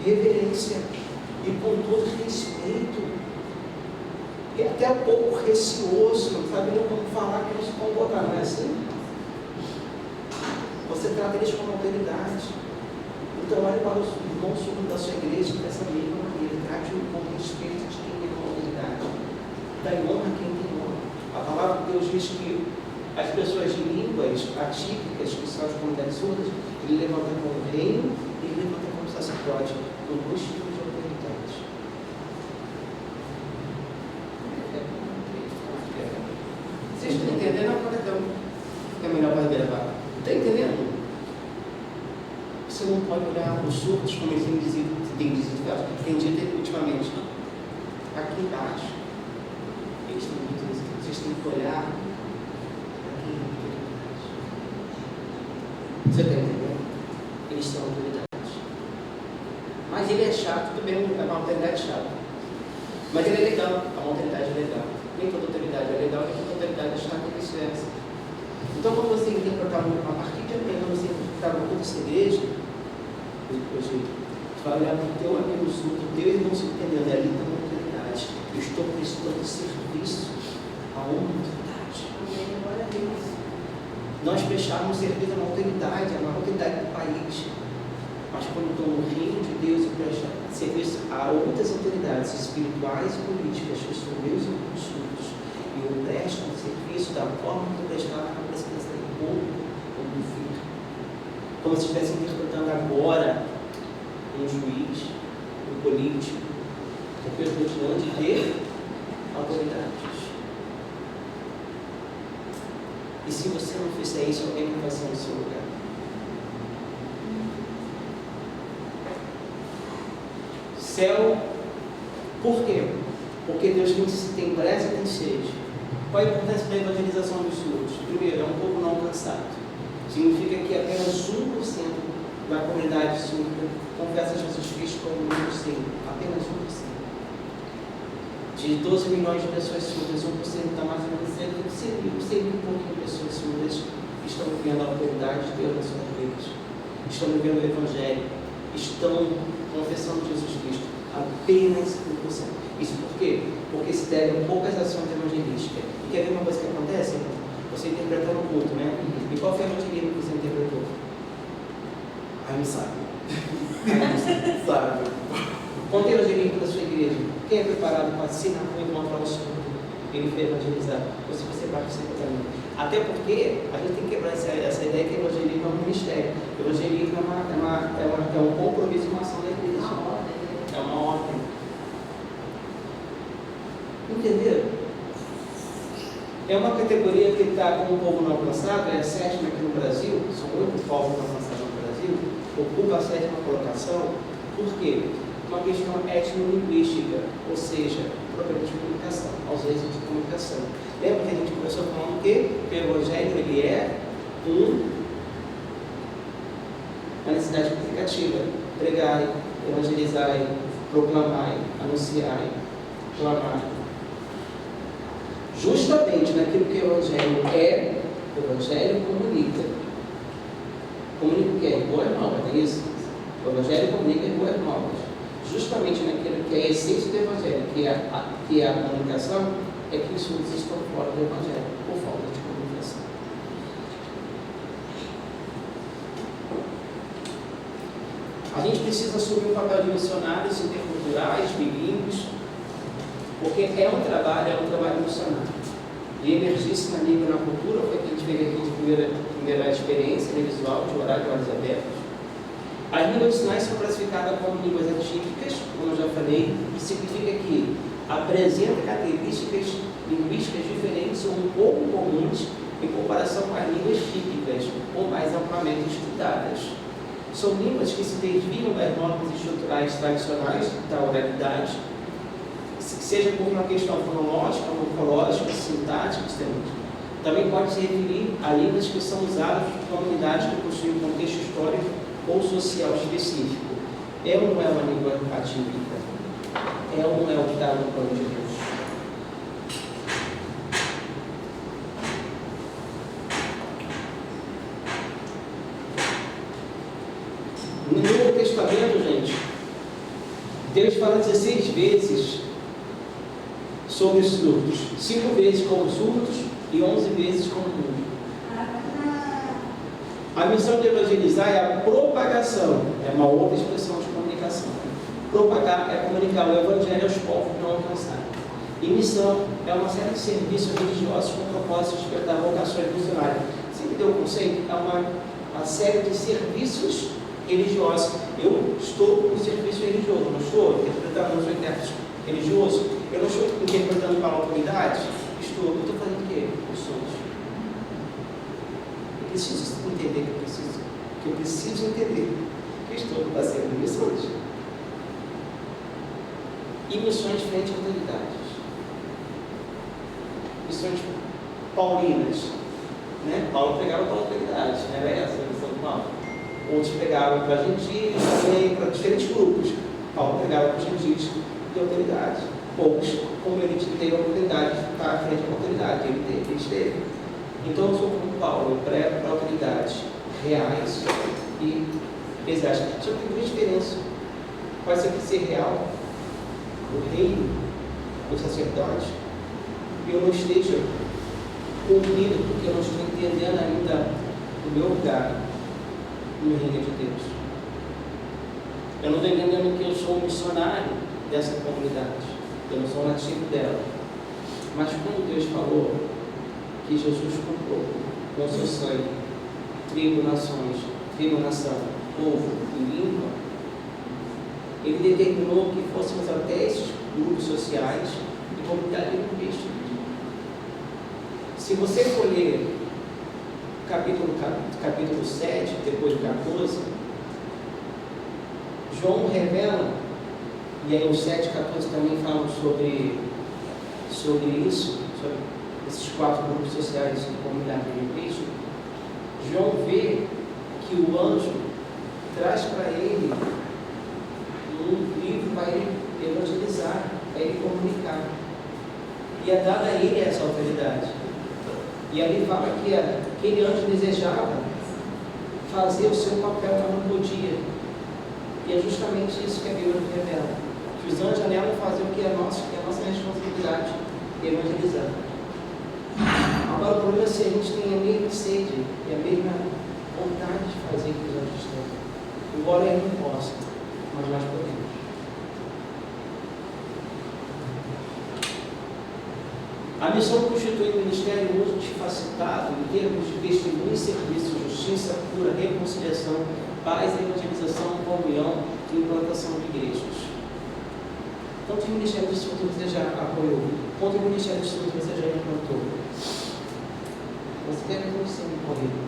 Speaker 1: reverência e com todo respeito, e até um pouco receoso, não sabendo como falar, como se comportar, não é assim? Você trata eles como autoridade. Então olhe para os irmãos surdos da sua igreja dessa mesma maneira, trate-o com respeito de quem tem autoridade, dá honra a quem tem honra. A palavra de Deus diz que as pessoas de línguas atípicas, que são as comunidades surdas, ele levanta como reino e ele levanta como sacerdote, com dois tipos de autoridades. Vocês estão entendendo? Agora então, fica melhor para gravar. Está entendendo? Você não pode olhar os surdos como eles têm dito ultimamente. Aqui embaixo, eles têm dito, vocês têm que olhar aqui embaixo. Você está entendendo? Eles são autoridades. Mas ele é chato, tudo bem, é uma autoridade chata. Mas ele é legal, é uma autoridade legal. Nem toda autoridade é legal, nem toda autoridade é chata e vice-versa. Então, quando você interpretar a partir de amanhã, quando você interpretar uma outra igreja, você vai olhar para o teu amigo surdo, o teu irmão se entendendo, ali está uma autoridade. Eu estou prestando serviço a uma autoridade. Nós prestarmos serviço a uma autoridade do país. Mas quando estou no reino de Deus e prestar serviço a outras autoridades espirituais e políticas, que são meus irmãos surdos, e eu presto serviço da forma que eu prestava na presidência do povo ou do filho. Como se estivesse interpretando agora um juiz, um político, porque eu estou diante de autoridades. E se você não fizer isso, alguém vai fazer no seu lugar. Céu, por quê? Porque Deus tem pressa e tem sede. Qual a importância da evangelização dos surdos? Primeiro, é um povo não alcançado. Significa que apenas 1% da comunidade surda confessa Jesus Cristo como o único Senhor. Apenas 1%. De 12 milhões de pessoas surdas, 1% está mais ou menos cerca de 100 mil e pouquinho pessoas surdas que estão vivendo a autoridade de Deus nas suas vidas. Estão vivendo o Evangelho. Estão confessando Jesus Cristo. Apenas 1%. Isso por quê? Porque se devem poucas ações evangelísticas. E quer ver uma coisa que acontece? Você interpretou no culto, né? E qual foi o evangelismo que você interpretou? Não sabe. Sabe. Conta o evangelismo da sua igreja. Quem é preparado para se na rua encontrar o surdo? Ele foi evangelizar. Ou se você participa também. Até porque a gente tem que quebrar essa ideia que evangelismo é um ministério. Evangelismo é um compromisso e uma ação da igreja. É uma ordem. Entenderam? É uma categoria que está com o povo não alcançado, é a 7ª aqui no Brasil, são 8 povos não alcançados no Brasil, ocupa a 7ª colocação. Por quê? Uma questão étnico-linguística, ou seja, problema de comunicação, ausência de comunicação. Lembra que a gente começou falando que o Evangelho ele é uma necessidade comunicativa. Pregai, evangelizai, proclamai, anunciai, clamai. Justamente naquilo que o Evangelho comunica. Comunica o que é? Boas novas, não é isso? O Evangelho comunica boas novas. Justamente naquilo que é a essência do Evangelho, que é a comunicação, é que os surdos estão fora do Evangelho, por falta de comunicação. A gente precisa assumir o papel de missionários interculturais, bilíngues, porque é um trabalho missionário. e emergisse na língua e na cultura, foi que a gente veio aqui de primeira experiência visual, de orar de olhos abertos. As línguas de sinais são classificadas como línguas atípicas, como eu já falei, que significa que apresentam características linguísticas diferentes ou um pouco comuns em comparação com as línguas típicas ou mais amplamente estudadas. São línguas que se desviam das normas estruturais tradicionais da oralidade, seja por uma questão fonológica, morfológica, sintática, também pode se referir a línguas que são usadas por comunidades que possuem um contexto histórico ou social específico. É ou não é uma língua atípica? É ou não é o que está no plano de Deus? No Novo Testamento, gente, Deus fala 16 vezes sobre os surdos, 5 vezes como surdos e 11 vezes como mudos. A missão de evangelizar é a propagação, é uma outra expressão de comunicação. Propagar é comunicar o evangelho aos povos não alcançados. E missão é uma série de serviços religiosos com o propósito de despertar vocações missionárias. Você entendeu o conceito? É uma série de serviços religiosos. Eu estou no serviço religioso, não estou interpretando, não sou intérprete religioso, eu não estou interpretando para a autoridade, estou fazendo o quê? Missões. Eu preciso entender que eu preciso entender que eu estou fazendo missões. E missões frente a autoridades. Missões paulinas. Né? Paulo pregava para a autoridade, não era essa a missão de Paulo. Outros pregavam para gentios, também para diferentes grupos. Paulo pregava para gentios de autoridade. Poucos, como ele teve a oportunidade de estar à frente da autoridade, ele esteve. Então eu sou como Paulo, eu prego para autoridades reais e eclesiásticas. Só tem duas diferenças. Pode ser que ser real, o reino, o sacerdote, eu não esteja cumprido porque eu não estou entendendo ainda o meu lugar no reino de Deus. Eu não estou entendendo que eu sou um missionário dessa comunidade, eu não sou nativo dela. Mas quando Deus falou que Jesus comprou com o seu sangue tribo, nações, tribo, nação, povo e língua, ele determinou que fôssemos até esses grupos sociais e comunidade de Cristo. Se você for ler capítulo 7, depois do 14, João revela, e aí os 7 e 14 também falam sobre isso, sobre esses 4 grupos sociais de comunidade de Cristo. João vê que o anjo traz para ele um livro para ele evangelizar, para ele comunicar. E é dada a ele essa autoridade. E ali fala que aquele anjo desejava fazer o seu papel, mas não podia. E é justamente isso que a Bíblia nos revela. Que os anjos anelam fazer o que é nossa responsabilidade, evangelizar. Agora o problema é se a gente tem a mesma sede e a mesma vontade de fazer o que os anjos têm. Embora ele não possa, mas nós podemos. A missão constitui um ministério multifacetado em termos de testemunho, serviço, justiça, cura, reconciliação, paz, evangelização, comunhão e implantação de igrejas. Tanto o Ministério de Estudo você já apoiou, quanto o Ministério de Estudo você já implantou. Você deve ter sempre corrido.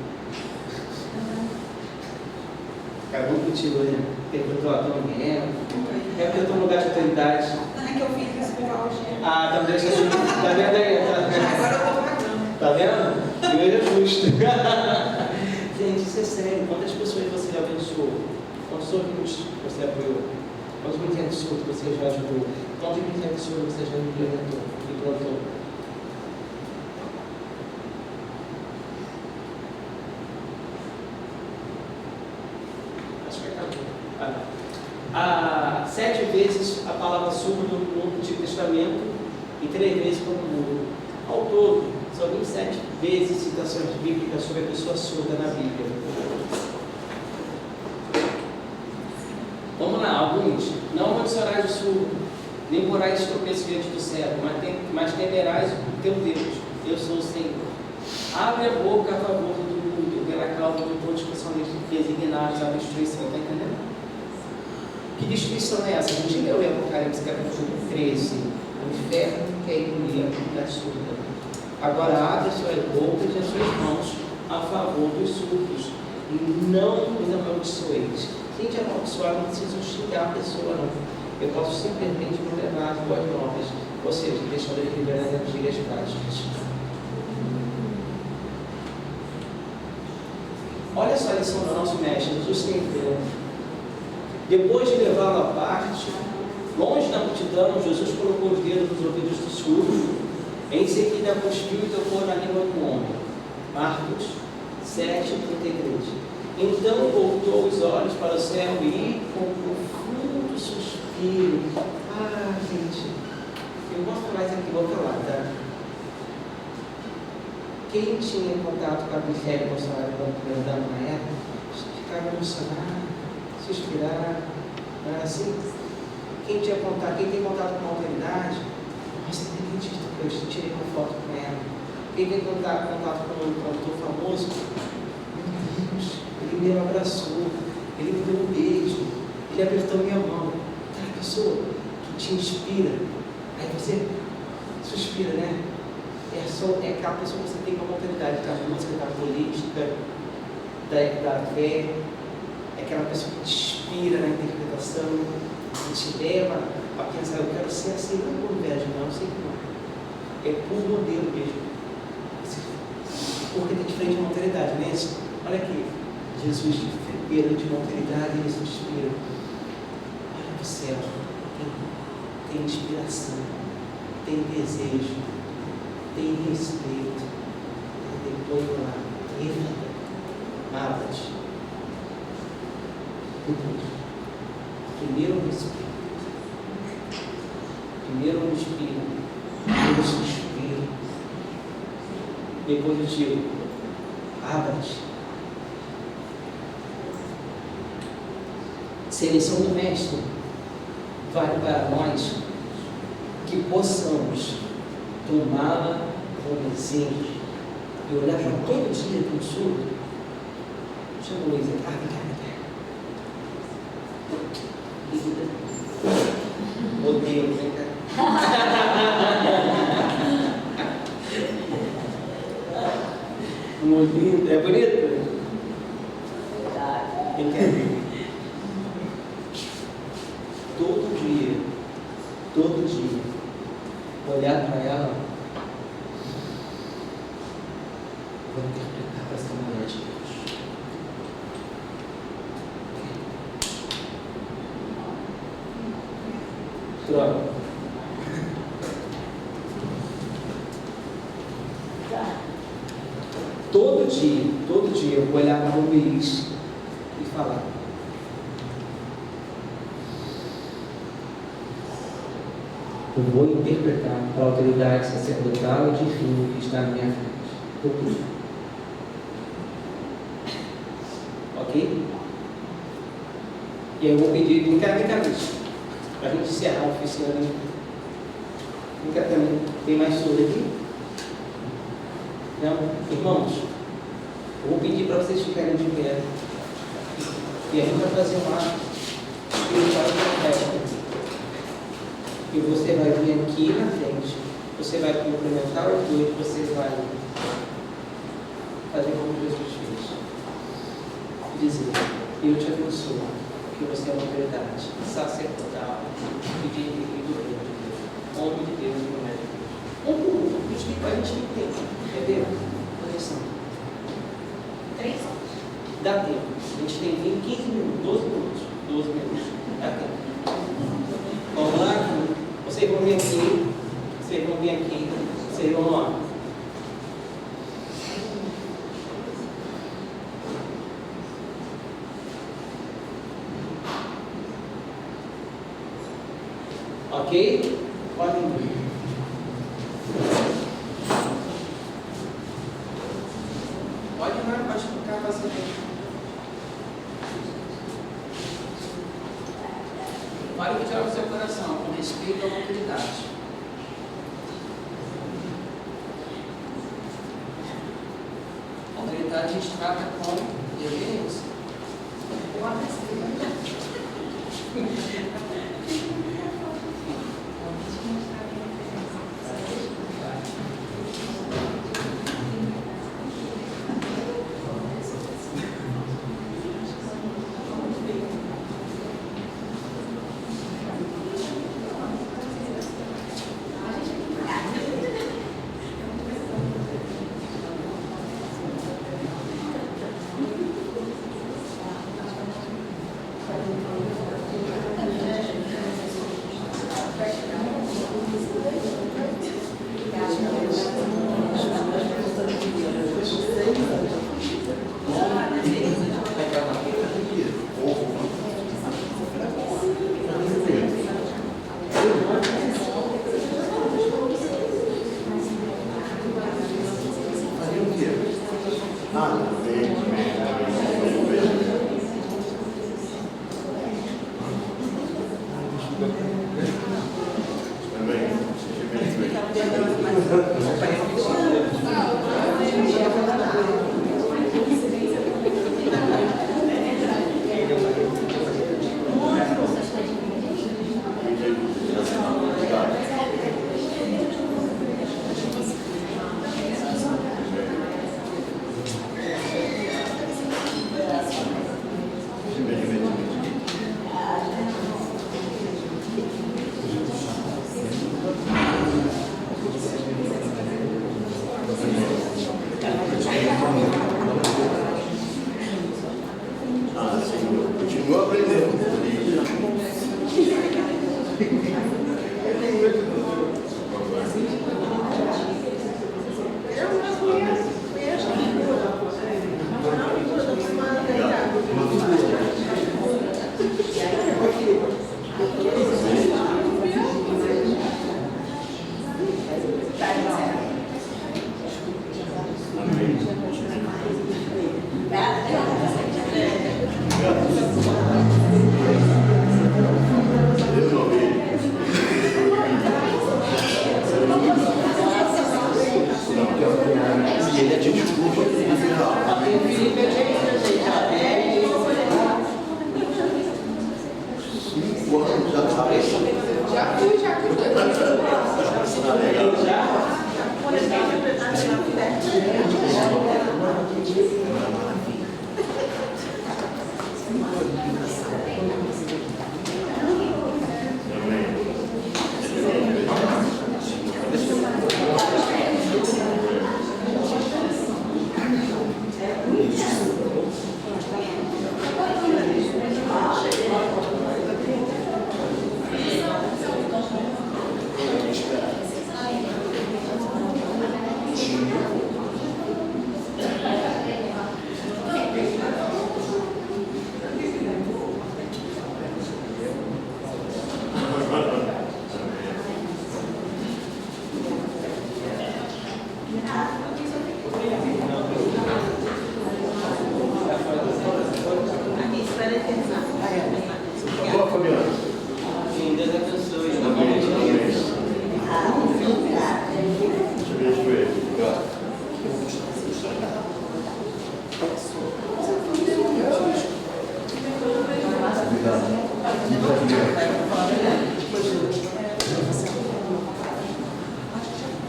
Speaker 1: Cada um contigo, né? Perguntou a Dona é porque eu estou no lugar de autoridade.
Speaker 2: Não é que eu fiz isso com hoje.
Speaker 1: Ah, tá vendo aí?
Speaker 2: Agora eu estou pagando.
Speaker 1: Tá vendo? Igreja é justo. Gente, isso é sério. Quantas pessoas você já abençoou? Quantos ouvintes você apoiou? Quantos ministérios de estudo você já ajudou? Quantos ministérios de estudo você já implantou? Acho que acabou. 7 vezes a palavra surdo no Antigo Testamento e 3 vezes como mudo. Ao todo, são 27 vezes citações bíblicas sobre a pessoa surda na Bíblia. Vamos lá, alguns. Não amaldiçoarás o surdo, nem porás tropeço diante do cego, mas temerás o teu Deus. eu sou o Senhor. Abre a boca a favor do mundo, pela causa de todos que são designados à destruição. Está entendendo? Que destruição é essa? A gente leu em Apocalipse capítulo 13. O inferno quer engolir a vida surda. Agora abre as suas bocas e as suas mãos a favor dos surdos. E não os amaldiçoeis. Quem te amaldiçoar não precisa xingar a pessoa, não. Eu posso simplesmente levar as boas novas. Ou seja, deixando ele viver nas antigas práticas. Olha só a lição do nosso mestre, Jesus sempre. Depois de levá-lo à parte, longe da multidão, Jesus colocou os dedos nos ouvidos do surdo. Em seguida, cuspiu e tocou na língua do homem. Marcos 7:33. Então voltou os olhos para o céu e, com um profundo suspiro, gente, eu vou falar isso aqui, vou falar, tá? Quem tinha contato com a Michelle Bolsonaro quando andava na época, ficava emocionado, suspirar, não era assim? Quem tem contato com a autoridade, nossa, tem que eu tirei uma foto com ela. Quem tem contato com um produtor famoso, meu Deus, ele me abraçou, ele me deu um beijo, ele apertou minha mão. Aquela pessoa que te inspira, aí você suspira, né? É aquela pessoa que você tem como autoridade da música, da política, da fé. É aquela pessoa que te inspira na interpretação, que te leva a pensar, eu quero ser assim, não por inveja, não, sei que não. É por modelo mesmo. Porque está de frente a uma autoridade, não é isso? Olha aqui, Jesus perante uma autoridade, ele suspira. Olha para o céu, tem inspiração, tem desejo, tem respeito. E depois lá, abra-te. Primeiro eu respiro, primeiro eu respiro, depois eu suspiro, depois eu digo, abra-te. Seleção do Mestre vale para nós que possamos tomá-la como exemplo e olhar para todo dia para o surdo. Chama o Luiz, vem cá. Modelo, vem cá. Modelo, é bonito? Quem quer ver? Todo dia, olhar para ela, vou interpretar para essa mulher de Deus. Troca. Todo dia eu vou olhar para o Luiz e falar. Eu vou interpretar a autoridade sacerdotal e divina que está na minha frente. Todo dia. Ok? E aí eu vou pedir, vem cá, para a gente encerrar a oficina. Vem cá também. Tem mais surdo aqui? Não? Irmãos, eu vou pedir para vocês ficarem de pé. E a gente vai fazer um ato espiritual de festa. E você vai vir aqui na frente. Você vai cumprimentar os dois. Você vai fazer como Jesus fez. Dizer, eu te abençoo, que você é uma verdade sacerdotal e de do reino de Deus. Homem de Deus e mulher de Deus. Um por um. A gente tem tempo. Entendeu? Posição. 3 horas. Dá tempo. A gente tem 15 minutos, 12 minutos. 12 minutos. Dá tempo. Vamos lá? Vocês vão vir aqui. Vocês vão lá. Ok? Podem vir. Pode ir lá, pode ficar bastante. Olha o que tirar o seu coração, com respeito à autoridade. a gente trata como reverência.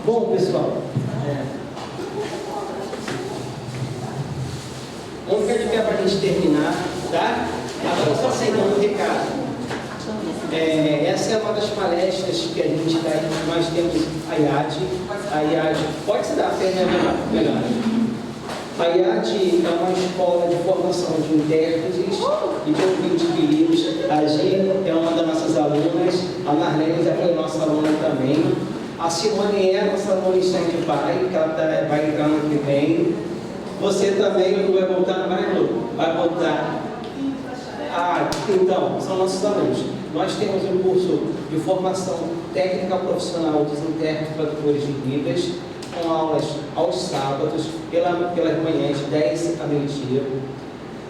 Speaker 8: Bom, pessoal, vamos ficar de pé para a gente terminar, tá? Agora só aceitando o recado. Essa é uma das palestras que a gente dá. Nós temos a IAD, pode se dar a pé, melhor. A IAD é uma escola de formação de intérpretes e de ouvintes bilíngues. A Gi é uma das nossas alunas, a Marlene já foi nossa aluna também. A Simone é nossa aluna em Stand-by, que ela vai entrar no que vem. Você também vai voltar, não vai, Lu? Vai voltar. Então, são nossos alunos. Nós temos um curso de formação técnica profissional dos intérpretes e tradutores de Libras, com aulas aos sábados, pelas manhãs, de 10 a meio-dia.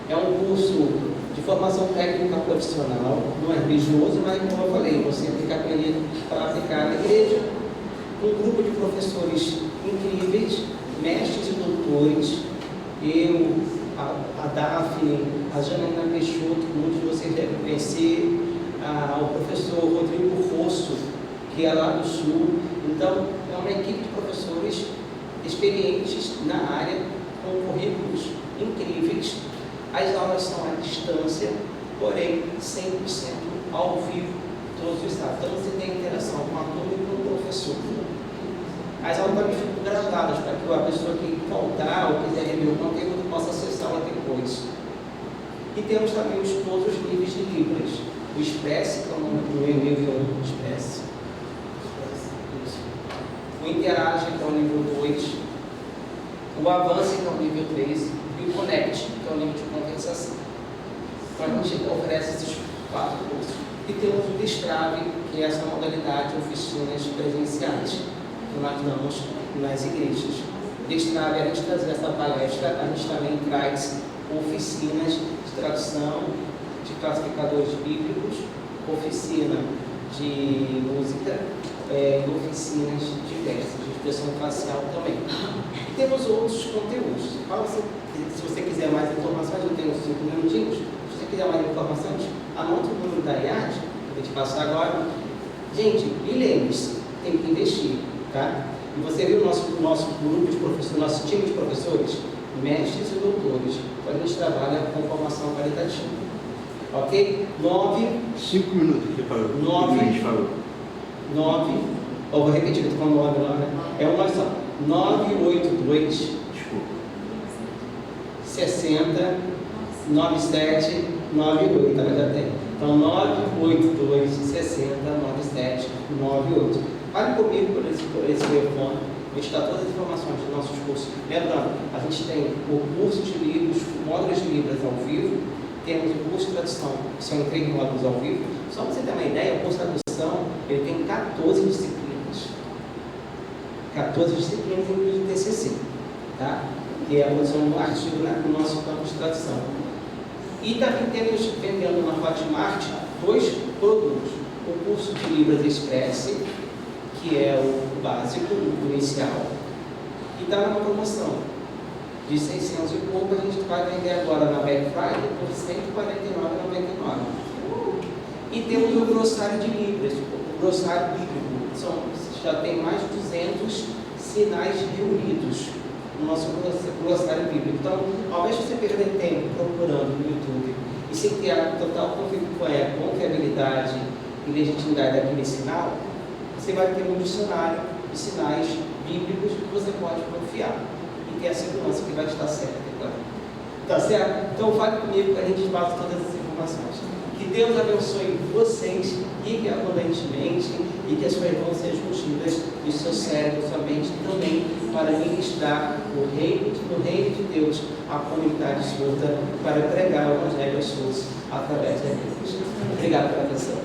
Speaker 8: É um curso de formação técnica profissional, não é religioso, mas como eu falei, você tem que aprender para aplicar na igreja. Um grupo de professores incríveis, mestres e doutores, eu, a Daphne, a Janaína Peixoto, que muitos de vocês devem conhecer, o professor Rodrigo Rosso, que é lá do Sul. Então, é uma equipe de professores experientes na área, com currículos incríveis. As aulas são à distância, porém 100% ao vivo, todos os sábados. Então, você tem interação com a turma e com o professor. As aulas também ficam gravadas para que a pessoa que voltar ou quiser rever o conteúdo possa acessá-la depois. E temos também todos os níveis de Libras. O Express, que é o nível 1, Express. O Interage, que é o nível 2. O Avance, que é o nível 3. E o Connect, que é o nível de conversação. Então, a gente oferece esses 4 cursos. E temos o Destrave, que é essa modalidade de oficinas presenciais que nós damos nas igrejas. Destrave, a gente trazer essa palestra, a gente também traz oficinas de tradução de classificadores bíblicos, oficina de música e oficinas diversas, de expressão facial também. E temos outros conteúdos. Se você quiser mais informações, eu tenho 5 minutinhos. Se você quiser mais informações, anota o número da IAD, que eu vou te passar agora. Gente, e lembre-se, tem que investir, tá? E você viu o nosso grupo de professores, nosso time de professores, mestres e doutores, a gente trabalha com formação qualitativa. Ok?
Speaker 3: 5 minutos que falou.
Speaker 8: 9.
Speaker 3: A gente falou.
Speaker 8: 9. Vou repetir, estou falando 9 lá, né? É uma só. 982.
Speaker 3: Desculpa.
Speaker 8: 60 97 98, tá? Já tem. Então 982 60 97 98. Fale comigo por esse telefone. A gente dá todas as informações dos nossos cursos. Lembrando, a gente tem o curso de livros, módulos de Libras ao vivo, temos o curso de tradução, que são 3 módulos ao vivo. Só para você ter uma ideia, o curso de tradução ele tem 14 disciplinas. 14 disciplinas incluindo o TCC, tá? Que é a produção do artigo no nosso campo de tradução. E também temos vendendo na Hotmart 2 produtos. O curso de Libras Express, que é o básico, o inicial, e está numa promoção de 600 e pouco. A gente vai vender agora na Black Friday por R$ 149,99. E temos o glossário de Libras, o glossário bíblico. Já tem mais de 200 sinais reunidos no nosso glossário bíblico. Então, ao invés de você perder tempo procurando no YouTube e sem ter a total confiabilidade e legitimidade daquele sinal, você vai ter um dicionário de sinais bíblicos que você pode confiar e ter a segurança que vai estar certo. Tá certo? Então fale comigo para a gente passa todas as informações. Que Deus abençoe vocês e abundantemente e que as suas mãos sejam ungidas e o seu cérebro, sua mente também para ministrar o reino de Deus à comunidade surda, para pregar o evangelho aos surdos através da igreja. Obrigado pela atenção.